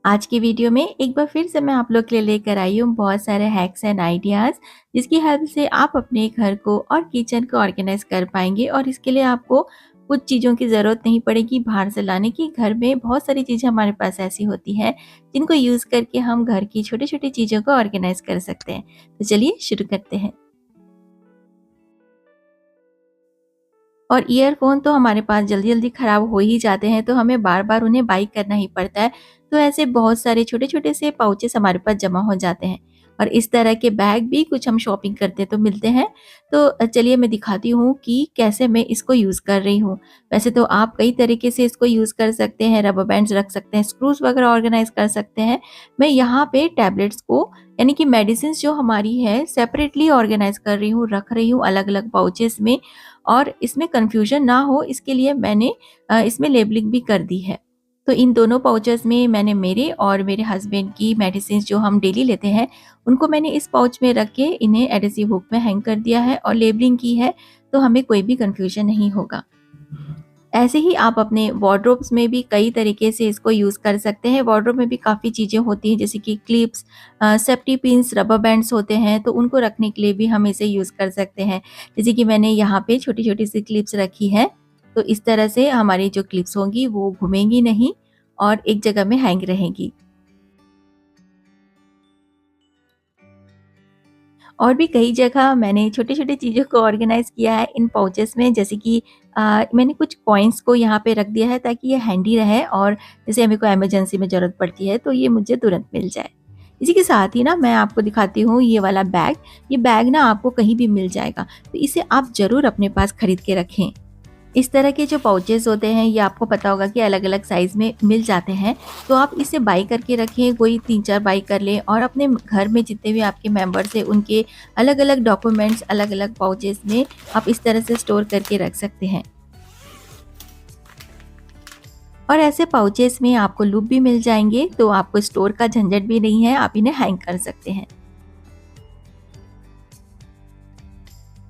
आज की वीडियो में एक बार फिर से मैं आप लोग के लिए लेकर आई हूँ बहुत सारे हैक्स एंड आइडियाज़, जिसकी हेल्प से आप अपने घर को और किचन को ऑर्गेनाइज कर पाएंगे। और इसके लिए आपको कुछ चीज़ों की ज़रूरत नहीं पड़ेगी बाहर से लाने की। घर में बहुत सारी चीज़ें हमारे पास ऐसी होती हैं जिनको यूज़ करके हम घर की छोटी छोटी चीज़ों को ऑर्गेनाइज कर सकते हैं। तो चलिए शुरू करते हैं। और ईयरफ़ोन तो हमारे पास जल्दी-जल्दी ख़राब हो ही जाते हैं, तो हमें बार-बार उन्हें बाई करना ही पड़ता है। तो ऐसे बहुत सारे छोटे-छोटे से पाउचेज़ हमारे पास जमा हो जाते हैं। और इस तरह के बैग भी कुछ हम शॉपिंग करते तो मिलते हैं। तो चलिए मैं दिखाती हूँ कि कैसे मैं इसको यूज़ कर रही हूँ। वैसे तो आप कई तरीके से इसको यूज़ कर सकते हैं, रबर बैंड्स रख सकते हैं, स्क्रूज़ वगैरह ऑर्गेनाइज़ कर सकते हैं। मैं यहाँ पे टैबलेट्स को यानी कि मेडिसिन्स जो हमारी है सेपरेटली ऑर्गेनाइज़ कर रही हूँ, रख रही हूँ अलग-अलग पाउचेज़ में। और इसमें कन्फ्यूजन ना हो इसके लिए मैंने इसमें लेबलिंग भी कर दी है। तो इन दोनों पाउचेस में मैंने मेरे और मेरे हस्बैंड की मेडिसिन जो हम डेली लेते हैं उनको मैंने इस पाउच में रख के इन्हें एडहेसिव हुक में हैंग कर दिया है और लेबलिंग की है, तो हमें कोई भी कन्फ्यूजन नहीं होगा। ऐसे ही आप अपने वार्डरोब्स में भी कई तरीके से इसको यूज़ कर सकते हैं। वार्डरोब में भी काफ़ी चीज़ें होती हैं जैसे कि clips, safety pins, rubber bands होते हैं, तो उनको रखने के लिए भी हम इसे यूज़ कर सकते हैं। जैसे कि मैंने यहाँ पे छोटी-छोटी सी क्लिप्स रखी है, तो इस तरह से हमारी जो क्लिप्स होंगी वो घूमेंगी नहीं और एक जगह में हैंग रहेंगी। और भी कई जगह मैंने छोटी-छोटी चीज़ों को ऑर्गेनाइज़ किया है इन पाउचेज़ में, जैसे कि मैंने कुछ कॉइन्स को यहाँ पे रख दिया है ताकि ये हैंडी रहे और जैसे हमें कोई इमरजेंसी में ज़रूरत पड़ती है तो ये मुझे तुरंत मिल जाए। इसी के साथ ही ना मैं आपको दिखाती हूँ ये वाला बैग। ये बैग ना आपको कहीं भी मिल जाएगा, तो इसे आप ज़रूर अपने पास खरीद के रखें। इस तरह के जो पाउचेज़ होते हैं ये आपको पता होगा कि अलग-अलग साइज़ में मिल जाते हैं, तो आप इसे बाय करके रखें, कोई 3-4 बाय कर लें और अपने घर में जितने भी आपके मेंबर्स हैं उनके अलग-अलग डॉक्यूमेंट्स अलग-अलग पाउचेज़ में आप इस तरह से स्टोर करके रख सकते हैं। और ऐसे पाउचेज़ में आपको लूप भी मिल जाएँगे, तो आपको स्टोर का झंझट भी नहीं है, आप इन्हें हैंग कर सकते हैं।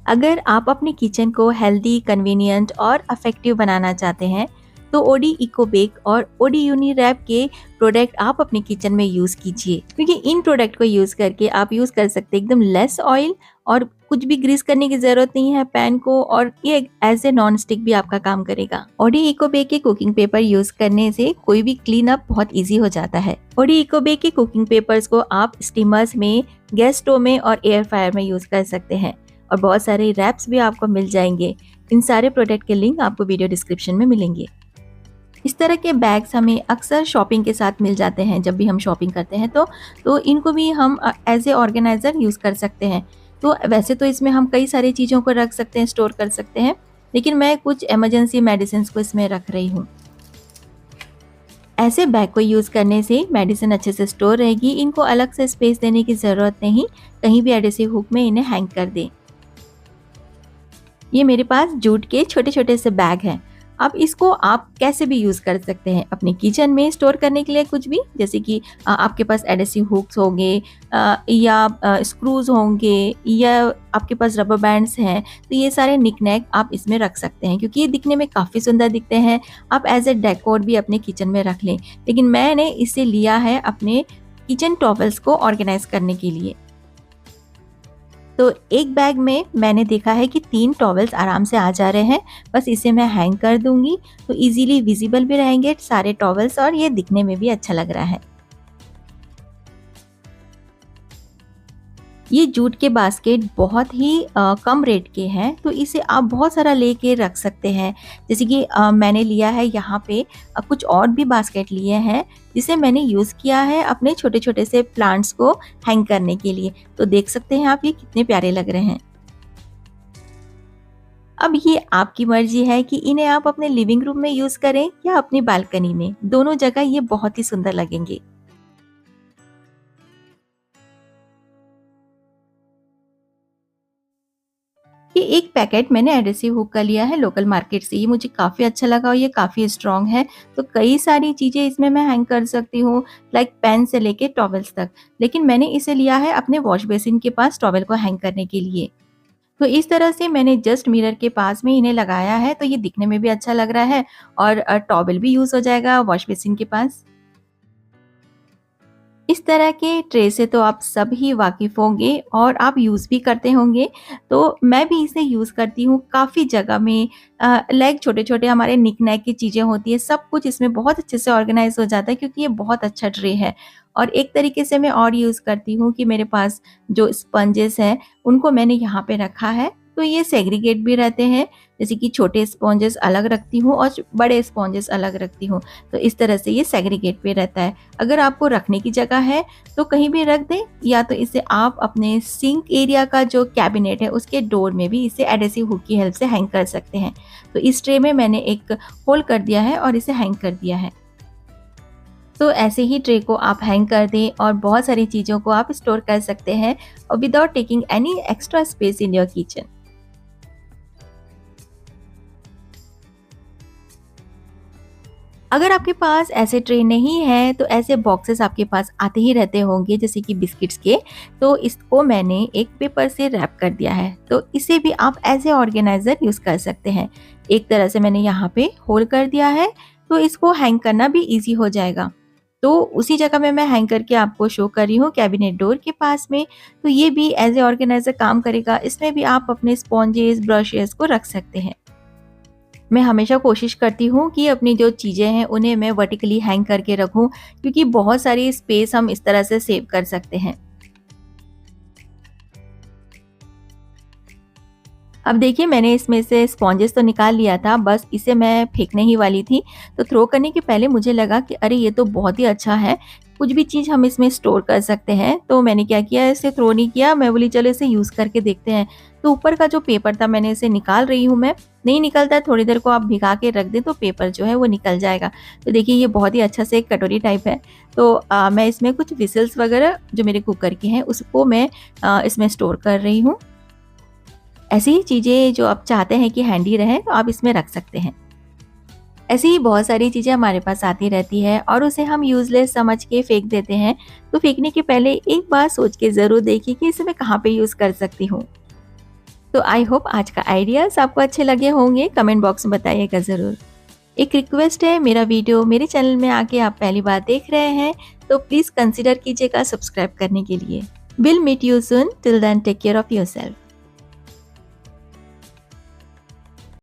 अगर आप अपने किचन को हेल्दी, कन्वीनियंट और इफेक्टिव बनाना चाहते हैं, तो ओडी इको बेक और ओडी यूनिरैप के प्रोडक्ट आप अपने किचन में यूज़ कीजिए, क्योंकि इन प्रोडक्ट को यूज़ करके आप यूज़ कर सकते हैं एकदम लेस ऑयल और कुछ भी ग्रीस करने की ज़रूरत नहीं है पैन को, और ये एज ए नॉन स्टिक भी आपका काम करेगा। ओडी इको बेक के कुकिंग पेपर यूज़ करने से कोई भी क्लीन अप बहुत ईजी हो जाता है। ओडी इको बेक के कुकिंग पेपर्स को आप स्टीमर्स में, गैस स्टोव में और एयर फ्रायर में यूज़ कर सकते हैं। और बहुत सारे रैप्स भी आपको मिल जाएंगे। इन सारे प्रोडक्ट के लिंक आपको वीडियो डिस्क्रिप्शन में मिलेंगे। इस तरह के बैग्स हमें अक्सर शॉपिंग के साथ मिल जाते हैं। जब भी हम शॉपिंग करते हैं तो इनको भी हम एज ए ऑर्गेनाइज़र यूज़ कर सकते हैं। तो वैसे तो इसमें हम कई सारी चीज़ों को रख सकते हैं, स्टोर कर सकते हैं, लेकिन मैं कुछ इमरजेंसी मेडिसिन को इसमें रख रही हूँ। ऐसे बैग को यूज़ करने से मेडिसिन अच्छे से स्टोर रहेगी, इनको अलग से स्पेस देने की ज़रूरत नहीं, कहीं भी एडहेसिव हुक में इन्हें हैंग कर दें। ये मेरे पास जूट के छोटे-छोटे से बैग हैं। अब इसको आप कैसे भी यूज़ कर सकते हैं अपने किचन में स्टोर करने के लिए कुछ भी, जैसे कि आपके पास एडहेसिव हुक्स होंगे, या स्क्रूज़ होंगे, या आपके पास रबर बैंड्स हैं, तो ये सारे निक-नैक आप इसमें रख सकते हैं क्योंकि ये दिखने में काफ़ी सुंदर दिखते हैं। आप एज़ अ डेकोर भी अपने किचन में रख लें। लेकिन मैंने इसे लिया है अपने किचन टॉवल्स को ऑर्गेनाइज़ करने के लिए। तो एक बैग में मैंने देखा है कि 3 टॉवल्स आराम से आ जा रहे हैं। बस इसे मैं हैंग कर दूँगी, तो ईज़िली विज़िबल भी रहेंगे सारे टॉवल्स और ये दिखने में भी अच्छा लग रहा है। ये जूट के बास्केट बहुत ही कम रेट के हैं, तो इसे आप बहुत सारा लेके रख सकते हैं। जैसे कि मैंने लिया है यहाँ पे कुछ और भी बास्केट लिए हैं, जिसे मैंने यूज़ किया है अपने छोटे-छोटे से प्लांट्स को हैंग करने के लिए। तो देख सकते हैं आप ये कितने प्यारे लग रहे हैं। अब ये आपकी मर्ज़ी है कि इन्हें आप अपने लिविंग रूम में यूज़ करें या अपनी बालकनी में, दोनों जगह ये बहुत ही सुंदर लगेंगे। ये एक पैकेट मैंने एडहेसिव हुक का लिया है लोकल मार्केट से। ये मुझे काफ़ी अच्छा लगा और ये काफ़ी स्ट्रॉन्ग है, तो कई सारी चीज़ें इसमें मैं हैंग कर सकती हूँ, लाइक पेन से लेके टॉवल्स तक। लेकिन मैंने इसे लिया है अपने वॉश बेसिन के पास टॉवल को हैंग करने के लिए। तो इस तरह से मैंने जस्ट मिरर के पास में इन्हें लगाया है, तो ये दिखने में भी अच्छा लग रहा है और टॉवल भी यूज़ हो जाएगा वॉश बेसिन के पास। इस तरह के ट्रे से तो आप सब ही वाकिफ़ होंगे और आप यूज़ भी करते होंगे। तो मैं भी इसे यूज़ करती हूँ काफ़ी जगह में। लाइक छोटे-छोटे हमारे निक-नैक की चीज़ें होती हैं, सब कुछ इसमें बहुत अच्छे से ऑर्गेनाइज़ हो जाता है क्योंकि ये बहुत अच्छा ट्रे है। और एक तरीके से मैं और यूज़ करती हूँ कि मेरे पास जो स्पंजेस हैं, उनको मैंने यहाँ पे रखा है, तो ये सेग्रीगेट भी रहते हैं। जैसे कि छोटे स्पॉन्जेस अलग रखती हूँ और बड़े स्पॉन्जेस अलग रखती हूँ। तो इस तरह से ये सेग्रीगेट पे रहता है। अगर आपको रखने की जगह है तो कहीं भी रख दें, या तो इसे आप अपने सिंक एरिया का जो कैबिनेट है उसके डोर में भी इसे एडहेसिव हुक की हेल्प से हैंग कर सकते हैं। तो इस ट्रे में मैंने एक होल कर दिया है और इसे हैंग कर दिया है। तो ऐसे ही ट्रे को आप हैंग कर दें और बहुत सारी चीज़ों को आप स्टोर कर सकते हैं और without taking any extra space in your kitchen. अगर आपके पास ऐसे ट्रे नहीं है तो ऐसे बॉक्सेस आपके पास आते ही रहते होंगे जैसे कि बिस्किट्स के, तो इसको मैंने एक पेपर से रैप कर दिया है। तो इसे भी आप एज ए ऑर्गेनाइजर यूज़ कर सकते हैं। एक तरह से मैंने यहाँ पे होल कर दिया है, तो इसको हैंग करना भी ईज़ी हो जाएगा। तो उसी जगह में मैं हैंग करके आपको शो कर रही हूँ कैबिनेट डोर के पास में। तो ये भी एज ए ऑर्गेनाइजर काम करेगा। इसमें भी आप अपने स्पॉन्जेस, ब्रशेस को रख सकते हैं। मैं हमेशा कोशिश करती हूँ कि अपनी जो चीज़ें हैं उन्हें मैं वर्टिकली हैंग करके रखूँ, क्योंकि बहुत सारी स्पेस हम इस तरह से सेव कर सकते हैं। अब देखिए मैंने इसमें से स्पॉन्जेस तो निकाल लिया था, बस इसे मैं फेंकने ही वाली थी। तो थ्रो करने के पहले मुझे लगा कि अरे ये तो बहुत ही अच्छा है, कुछ भी चीज़ हम इसमें स्टोर कर सकते हैं। तो मैंने क्या किया, इसे थ्रो नहीं किया, मैं बोली चलो इसे यूज़ करके देखते हैं। तो ऊपर का जो पेपर था मैंने इसे निकाल रही हूँ मैं, नहीं निकलता है थोड़ी देर को आप भिगा के रख दें तो पेपर जो है वो निकल जाएगा। तो देखिए ये बहुत ही अच्छा से एक कटोरी टाइप है। तो मैं इसमें कुछ व्हिसल्स वगैरह जो मेरे कुकर के हैं उसको मैं इसमें स्टोर कर रही हूँ। ऐसी ही चीज़ें जो आप चाहते हैं कि हैंडी रहें तो आप इसमें रख सकते हैं। ऐसी ही बहुत सारी चीज़ें हमारे पास आती रहती है और उसे हम यूज़लेस समझ के फेंक देते हैं। तो फेंकने के पहले एक बार सोच के ज़रूर देखिए कि इसे मैं कहाँ पे यूज़ कर सकती हूँ। तो आई होप आज का आइडियाज़ आपको अच्छे लगे होंगे, कमेंट बॉक्स में बताइएगा ज़रूर। एक रिक्वेस्ट है, मेरा वीडियो मेरे चैनल में आके आप पहली बार देख रहे हैं तो प्लीज़ कंसिडर कीजिएगा सब्सक्राइब करने के लिए। Will meet you soon, till then take care of yourself.